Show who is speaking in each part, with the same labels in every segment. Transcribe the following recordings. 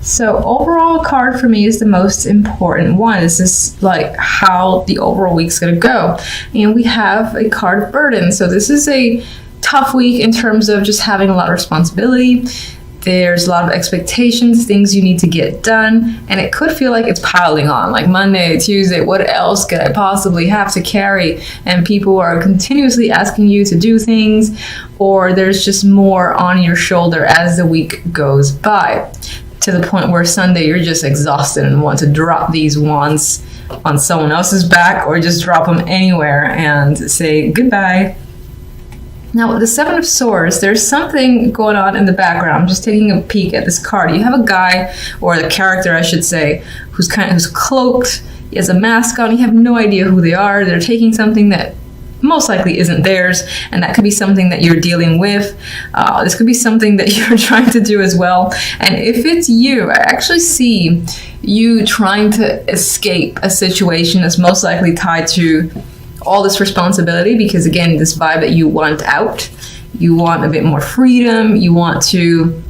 Speaker 1: So overall card for me is the most important one. This is like how the overall week's gonna go. And we have a card of burden. So this is a tough week in terms of just having a lot of responsibility. There's a lot of expectations, things you need to get done, and it could feel like it's piling on, like Monday, Tuesday, what else could I possibly have to carry? And people are continuously asking you to do things, or there's just more on your shoulder as the week goes by, to the point where Sunday you're just exhausted and want to drop these wands on someone else's back or just drop them anywhere and say goodbye. Now, with the Seven of Swords, there's something going on in the background. I'm just taking a peek at this card. You have a guy, or the character, I should say, who's cloaked. He has a mask on. You have no idea who they are. They're taking something that most likely isn't theirs, and that could be something that you're dealing with. This could be something that you're trying to do as well. And if it's you, I actually see you trying to escape a situation that's most likely tied to all this responsibility, because again, this vibe that you want out, you want a bit more freedom, you want to,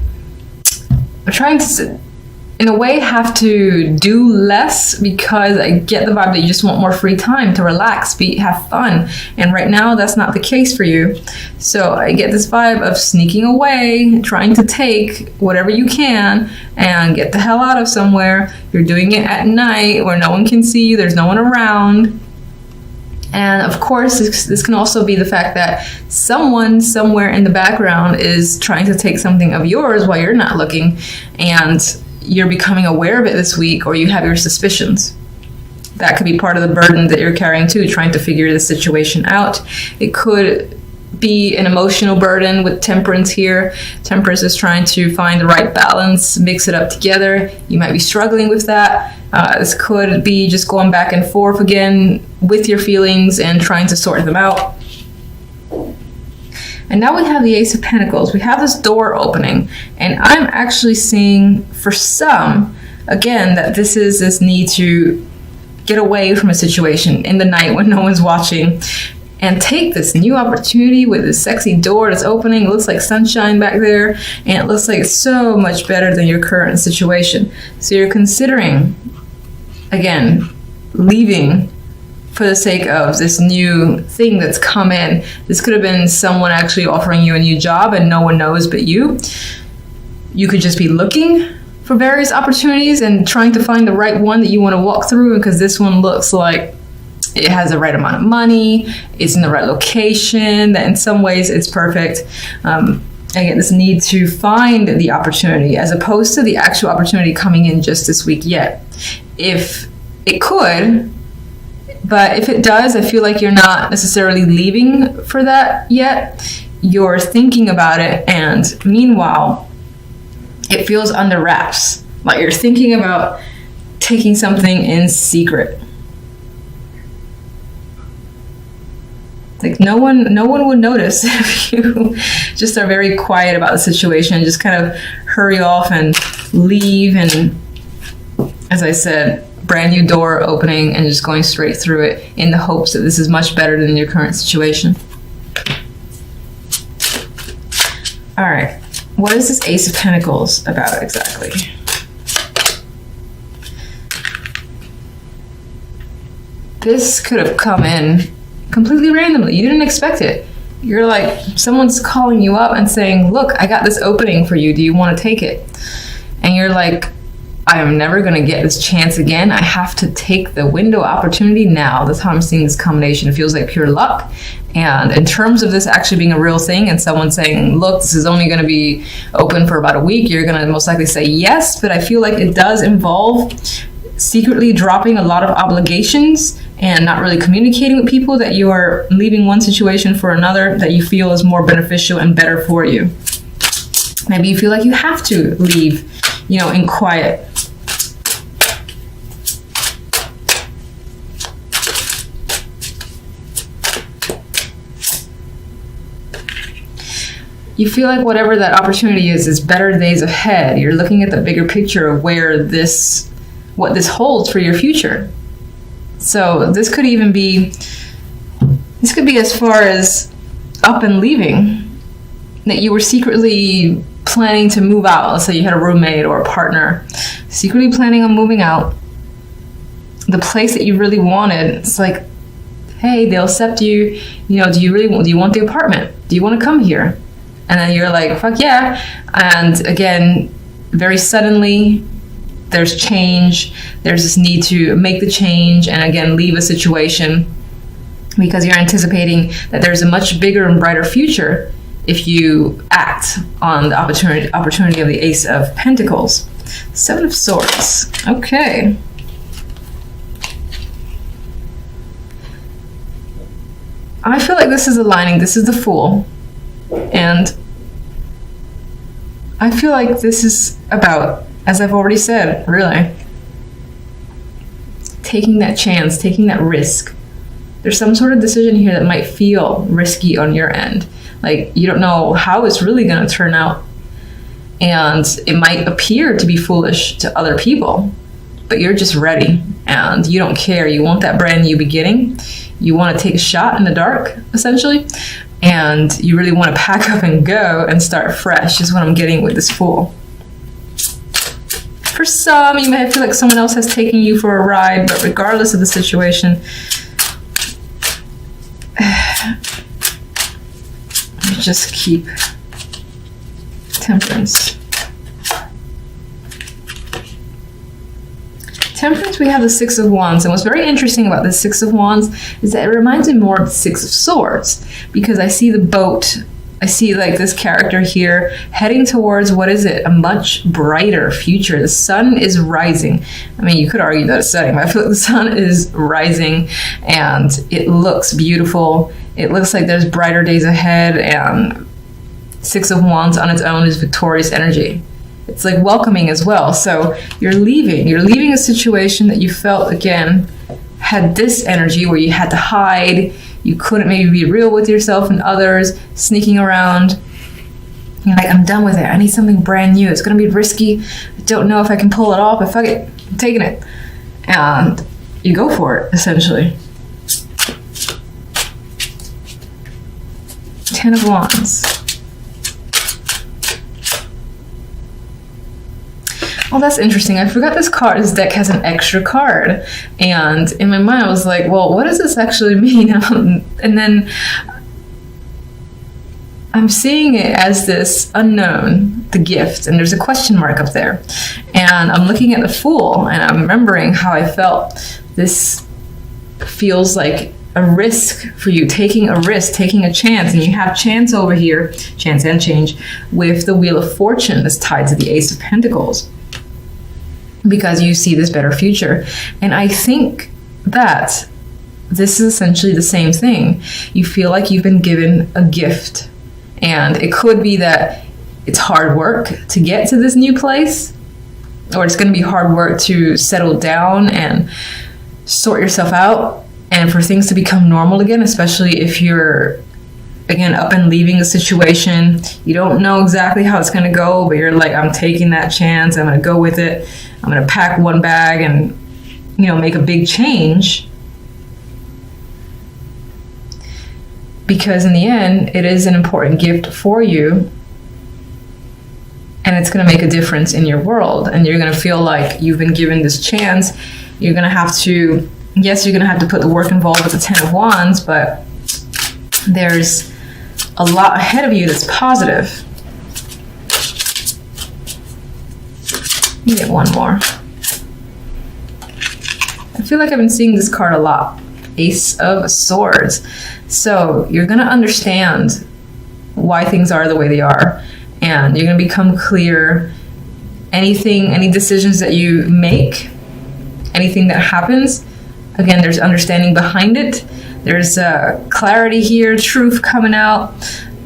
Speaker 1: trying to, in a way, have to do less, because I get the vibe that you just want more free time to relax, have fun, and right now that's not the case for you. So I get this vibe of sneaking away, trying to take whatever you can and get the hell out of somewhere. You're doing it at night where no one can see you, there's no one around. And of course, this can also be the fact that someone somewhere in the background is trying to take something of yours while you're not looking, and you're becoming aware of it this week, or you have your suspicions. That could be part of the burden that you're carrying too, trying to figure the situation out. It could be an emotional burden with Temperance here. Temperance is trying to find the right balance, mix it up together. You might be struggling with that. This could be just going back and forth again with your feelings and trying to sort them out. And now we have the Ace of Pentacles. We have this door opening, and I'm actually seeing for some, again, that this is this need to get away from a situation in the night when no one's watching and take this new opportunity with this sexy door that's opening. It looks like sunshine back there, and it looks like it's so much better than your current situation. So you're considering, again, leaving for the sake of this new thing that's come in. This could have been someone actually offering you a new job and no one knows but you. You could just be looking for various opportunities and trying to find the right one that you want to walk through, because this one looks like it has the right amount of money, it's in the right location, that in some ways it's perfect. Again, this need to find the opportunity as opposed to the actual opportunity coming in just this week yet. If it could, but if it does, I feel like you're not necessarily leaving for that yet. You're thinking about it, and meanwhile, it feels under wraps. Like you're thinking about taking something in secret. Like no one would notice if you just are very quiet about the situation and just kind of hurry off and leave, and as I said, brand new door opening and just going straight through it in the hopes that this is much better than your current situation. All right, what is this Ace of Pentacles about exactly? This could have come in completely randomly. You didn't expect it. You're like, someone's calling you up and saying, look, I got this opening for you. Do you want to take it? And you're like, I am never going to get this chance again. I have to take the window opportunity now. That's how I'm seeing this combination. It feels like pure luck. And in terms of this actually being a real thing and someone saying, look, this is only going to be open for about a week, you're going to most likely say yes. But I feel like it does involve secretly dropping a lot of obligations and not really communicating with people, that you are leaving one situation for another that you feel is more beneficial and better for you. Maybe you feel like you have to leave, in quiet. You feel like whatever that opportunity is better days ahead. You're looking at the bigger picture of what this holds for your future. So this could be as far as up and leaving, that you were secretly planning to move out. Let's say you had a roommate or a partner, secretly planning on moving out. The place that you really wanted, it's like, hey, they'll accept you. You know, do you want the apartment? Do you want to come here? And then you're like, fuck yeah. And again, very suddenly, there's change. There's this need to make the change and again, leave a situation because you're anticipating that there's a much bigger and brighter future if you act on the opportunity of the Ace of Pentacles. Seven of Swords. Okay. I feel like this is aligning. This is the Fool. And I feel like this is about, as I've already said, really, taking that chance, taking that risk. There's some sort of decision here that might feel risky on your end. Like, you don't know how it's really going to turn out. And it might appear to be foolish to other people, but you're just ready and you don't care. You want that brand new beginning. You want to take a shot in the dark, essentially. And you really want to pack up and go and start fresh is what I'm getting with this Fool. For some, you may feel like someone else has taken you for a ride, but regardless of the situation, you just keep Temperance. Temperance, we have the Six of Wands, and what's very interesting about the Six of Wands is that it reminds me more of the Six of Swords, because I see the boat, I see like this character here heading towards, what is it, a much brighter future. The sun is rising. I mean, you could argue that it's setting, but I feel like the sun is rising and it looks beautiful. It looks like there's brighter days ahead, and Six of Wands on its own is victorious energy. It's like welcoming as well. So you're leaving a situation that you felt, again, had this energy where you had to hide, you couldn't maybe be real with yourself and others, sneaking around. You're like, I'm done with it. I need something brand new. It's going to be risky. I don't know if I can pull it off, but fuck it, I'm taking it. And you go for it, essentially. Ten of Wands. Oh, that's interesting. I forgot this card. This deck has an extra card. And in my mind, I was like, well, what does this actually mean? And then I'm seeing it as this unknown, the gift, and there's a question mark up there. And I'm looking at the Fool, and I'm remembering how I felt. This feels like a risk for you, taking a risk, taking a chance. And you have chance over here, chance and change, with the Wheel of Fortune that's tied to the Ace of Pentacles, because you see this better future. And I think that this is essentially the same thing. You feel like you've been given a gift, and it could be that it's hard work to get to this new place, or it's going to be hard work to settle down and sort yourself out, and for things to become normal again, especially if you're, again, up and leaving a situation. You don't know exactly how it's going to go, but you're like, I'm taking that chance. I'm going to go with it. I'm going to pack one bag and, make a big change. Because in the end, it is an important gift for you. And it's going to make a difference in your world. And you're going to feel like you've been given this chance. You're going to have to, yes, you're going to have to put the work involved with the Ten of Wands, but there's a lot ahead of you that's positive. Let me get one more. I feel like I've been seeing this card a lot. Ace of Swords. So you're going to understand why things are the way they are. And you're going to become clear. Any decisions that you make, anything that happens, again, there's understanding behind it. There's clarity here, truth coming out.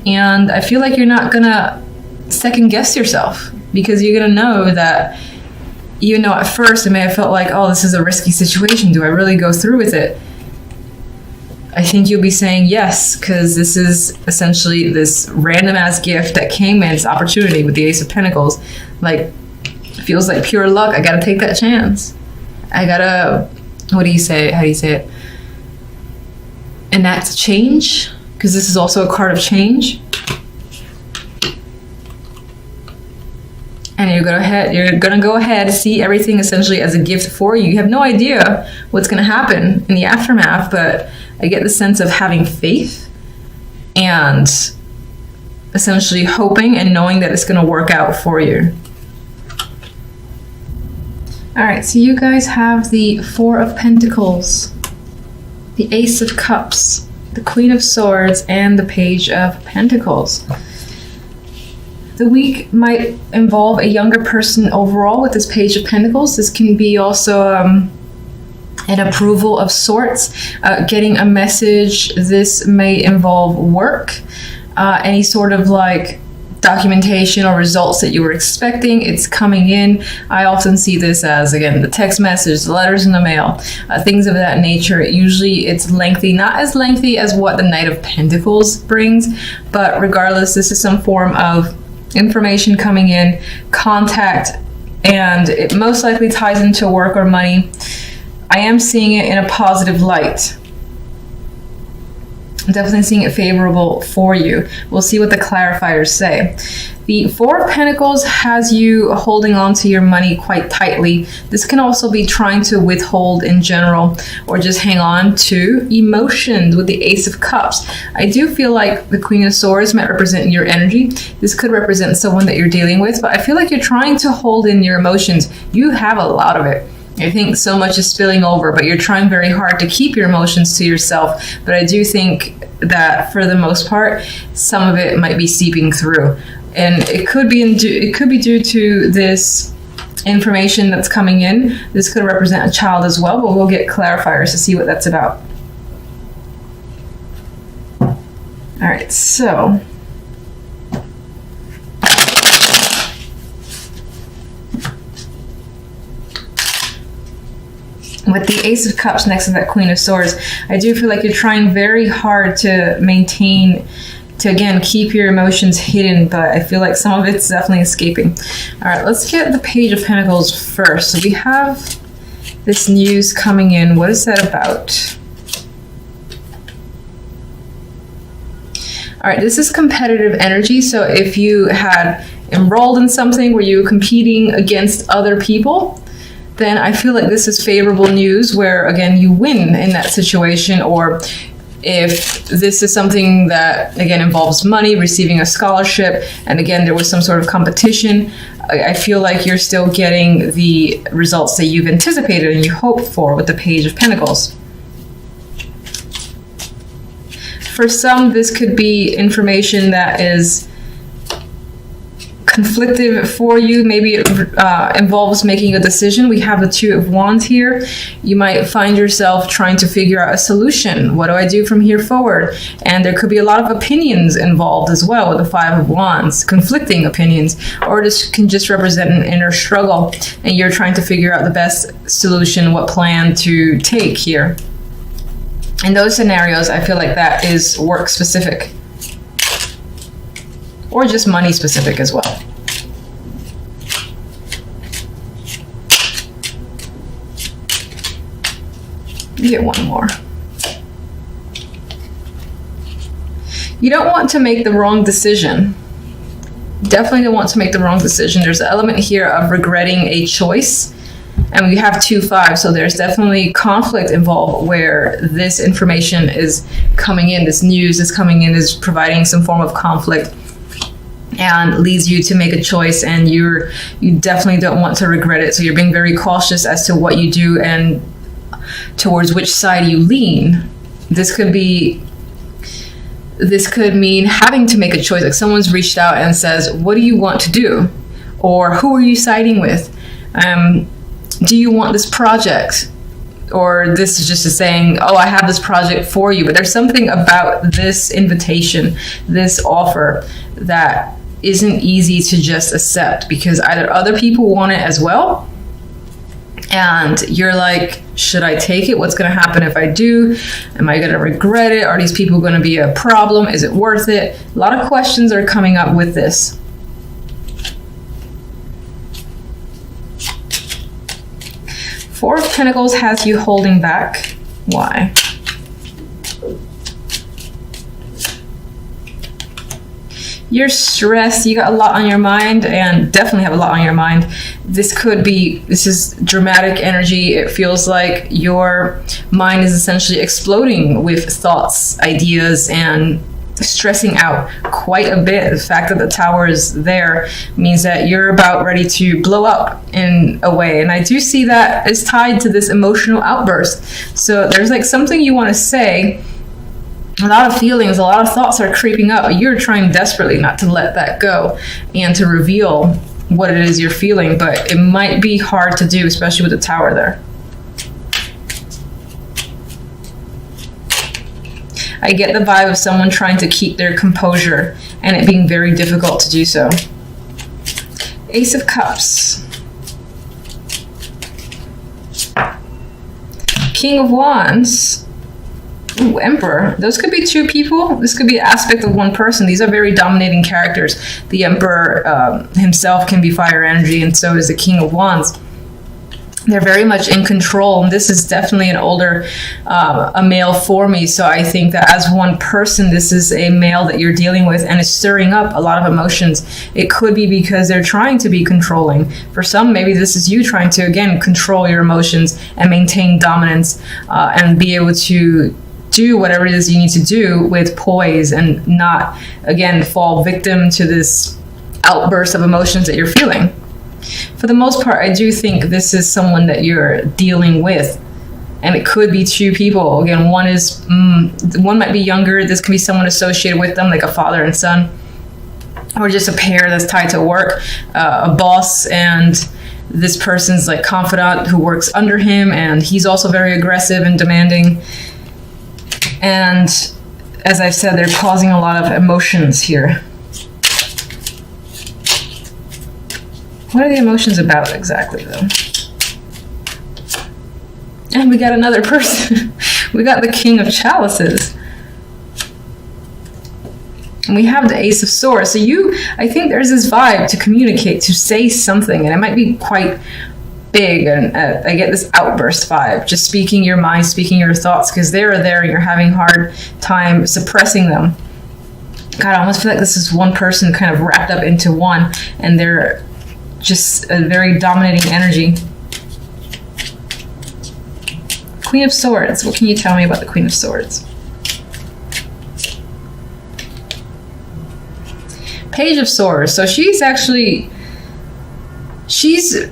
Speaker 1: And I feel like you're not going to second guess yourself, because you're going to know that even though at first it may have felt like, oh, this is a risky situation, do I really go through with it? I think you'll be saying yes, because this is essentially this random ass gift that came in, this opportunity with the Ace of Pentacles. Like, feels like pure luck. I got to take that chance. I got to, what do you say? How do you say it? Enact change, because this is also a card of change. And you're gonna go ahead, see everything essentially as a gift for you. You have no idea what's gonna happen in the aftermath, but I get the sense of having faith and essentially hoping and knowing that it's gonna work out for you. All right, so you guys have the Four of Pentacles, the Ace of Cups, the Queen of Swords, and the Page of Pentacles. The week might involve a younger person overall with this Page of Pentacles. This can be also an approval of sorts, getting a message. This may involve work, any sort of like documentation or results that you were expecting. It's coming in. I often see this as, again, the text message, the letters in the mail, things of that nature. Usually it's lengthy, not as lengthy as what the Knight of Pentacles brings, but regardless, this is some form of information coming in, contact, and it most likely ties into work or money. I am seeing it in a positive light. I'm definitely seeing it favorable for you. We'll see what the clarifiers say. The Four of Pentacles has you holding on to your money quite tightly. This can also be trying to withhold in general or just hang on to emotions with the Ace of Cups. I do feel like the Queen of Swords might represent your energy. This could represent someone that you're dealing with, but I feel like you're trying to hold in your emotions. You have a lot of it. I think so much is spilling over, but you're trying very hard to keep your emotions to yourself. But I do think that for the most part, some of it might be seeping through. And it could be due to this information that's coming in. This could represent a child as well, but we'll get clarifiers to see what that's about. All right, so with the Ace of Cups next to that Queen of Swords, I do feel like you're trying very hard to maintain, to again, keep your emotions hidden, but I feel like some of it's definitely escaping. All right, let's get the Page of Pentacles first. So we have this news coming in. What is that about? All right, this is competitive energy. So if you had enrolled in something where you were competing against other people, then I feel like this is favorable news where, again, you win in that situation. Or if this is something that, again, involves money, receiving a scholarship, and again, there was some sort of competition, I feel like you're still getting the results that you've anticipated and you hoped for with the Page of Pentacles. For some, this could be information that is conflictive for you. Maybe it involves making a decision. We have the Two of Wands here. You might find yourself trying to figure out a solution. What do I do from here forward? And there could be a lot of opinions involved as well with the Five of Wands, conflicting opinions, or this can just represent an inner struggle and you're trying to figure out the best solution, what plan to take here. In those scenarios, I feel like that is work specific or just money specific as well. Get one more. You don't want to make the wrong decision. Definitely don't want to make the wrong decision. There's an element here of regretting a choice. And we have 2-5, so there's definitely conflict involved where this information is coming in, this news is coming in, is providing some form of conflict and leads you to make a choice, and you definitely don't want to regret it. So you're being very cautious as to what you do and towards which side you lean. This could mean having to make a choice. Like someone's reached out and says, what do you want to do? Or who are you siding with? Do you want this project? Or this is just a saying, oh, I have this project for you. But there's something about this invitation, this offer, that isn't easy to just accept, because either other people want it as well, and you're like, should I take it? What's going to happen if I do? Am I going to regret it? Are these people going to be a problem? Is it worth it? A lot of questions are coming up with this. Four of Pentacles has you holding back. Why? you're stressed, you got a lot on your mind, and definitely have a lot on your mind. This is dramatic energy. It feels like your mind is essentially exploding with thoughts, ideas, and stressing out quite a bit. The fact that the Tower is there means that you're about ready to blow up in a way. And I do see that is tied to this emotional outburst. So there's like something you want to say. A lot of feelings, a lot of thoughts are creeping up. You're trying desperately not to let that go and to reveal what it is you're feeling, but it might be hard to do, especially with the Tower there. I get the vibe of someone trying to keep their composure and it being very difficult to do so. Ace of Cups. King of Wands. Ooh, Emperor. Those could be two people. This could be an aspect of one person. These are very dominating characters. The Emperor himself can be fire energy, and so is the King of Wands. They're very much in control, and this is definitely an older, a male for me. So I think that as one person, this is a male that you're dealing with, and is stirring up a lot of emotions. It could be because they're trying to be controlling. For some, maybe this is you trying to, again, control your emotions and maintain dominance, and be able to do whatever it is you need to do with poise and not, again, fall victim to this outburst of emotions that you're feeling. For the most part, I do think this is someone that you're dealing with, and it could be two people. Again, one might be younger. This can be someone associated with them, like a father and son, or just a pair that's tied to work, a boss and this person's like confidant who works under him, and he's also very aggressive and demanding. And as I've said, they're causing a lot of emotions here. What are the emotions about exactly, though? And we got another person. We got the King of Chalices. And we have the Ace of Swords. So I think there's this vibe to communicate, to say something, and it might be quite big. And I get this outburst vibe, just speaking your mind, speaking your thoughts, because they're there and you're having a hard time suppressing them. God, I almost feel like this is one person kind of wrapped up into one, and they're just a very dominating energy. Queen of Swords. What can you tell me about the Queen of Swords? Page of Swords. So she's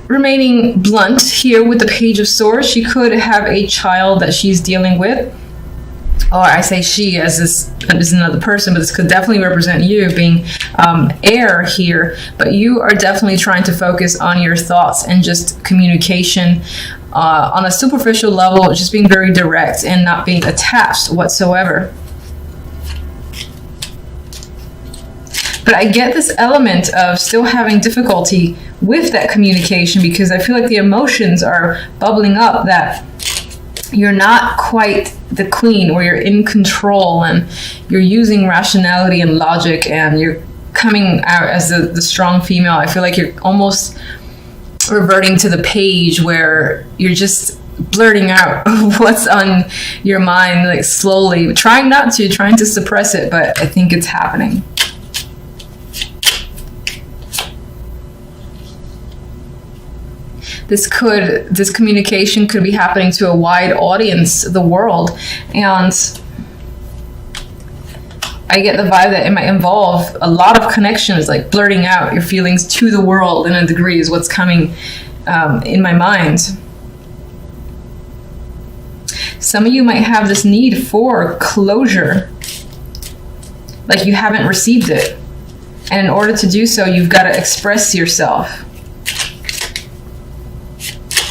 Speaker 1: remaining blunt here with the Page of Swords. She could have a child that she's dealing with. Or I say she as this is another person, but this could definitely represent you being air here. But you are definitely trying to focus on your thoughts and just communication on a superficial level, just being very direct and not being attached whatsoever. But I get this element of still having difficulty with that communication, because I feel like the emotions are bubbling up that you're not quite the queen, or you're in control and you're using rationality and logic, and you're coming out as the strong female. I feel like you're almost reverting to the page where you're just blurting out what's on your mind, like slowly, trying to suppress it, but I think it's happening. This communication could be happening to a wide audience, the world, and I get the vibe that it might involve a lot of connections, like blurting out your feelings to the world in a degree is what's coming in my mind. Some of you might have this need for closure, like you haven't received it, and in order to do so, you've got to express yourself.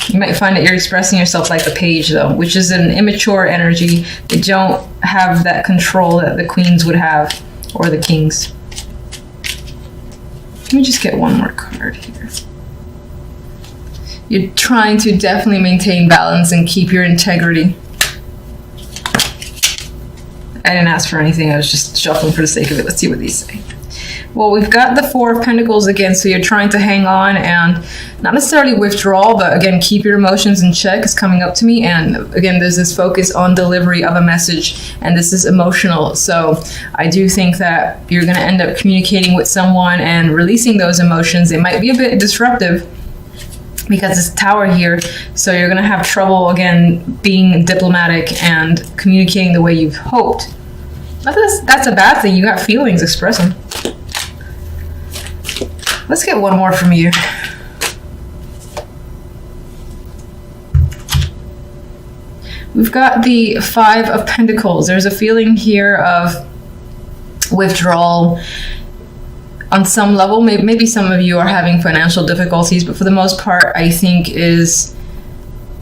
Speaker 1: You might find that you're expressing yourself like the Page, though, which is an immature energy. They don't have that control that the queens would have, or the kings. Let me just get one more card here. You're trying to definitely maintain balance and keep your integrity. I didn't ask for anything. I was just shuffling for the sake of it. Let's see what these say. Well, we've got the Four of Pentacles again, so you're trying to hang on and not necessarily withdraw, but again, keep your emotions in check is coming up to me. And again, there's this focus on delivery of a message, and this is emotional. So I do think that you're going to end up communicating with someone and releasing those emotions. It might be a bit disruptive because it's Tower here, so you're going to have trouble, again, being diplomatic and communicating the way you've hoped. That's a bad thing. You got feelings, express them. Let's get one more from you. We've got the Five of Pentacles. There's a feeling here of withdrawal on some level. Maybe some of you are having financial difficulties, but for the most part, I think is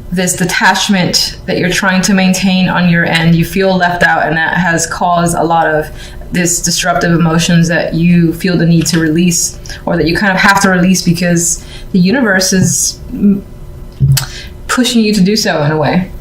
Speaker 1: this detachment that you're trying to maintain on your end. You feel left out, and that has caused a lot of this disruptive emotions that you feel the need to release, or that you kind of have to release because the universe is pushing you to do so in a way.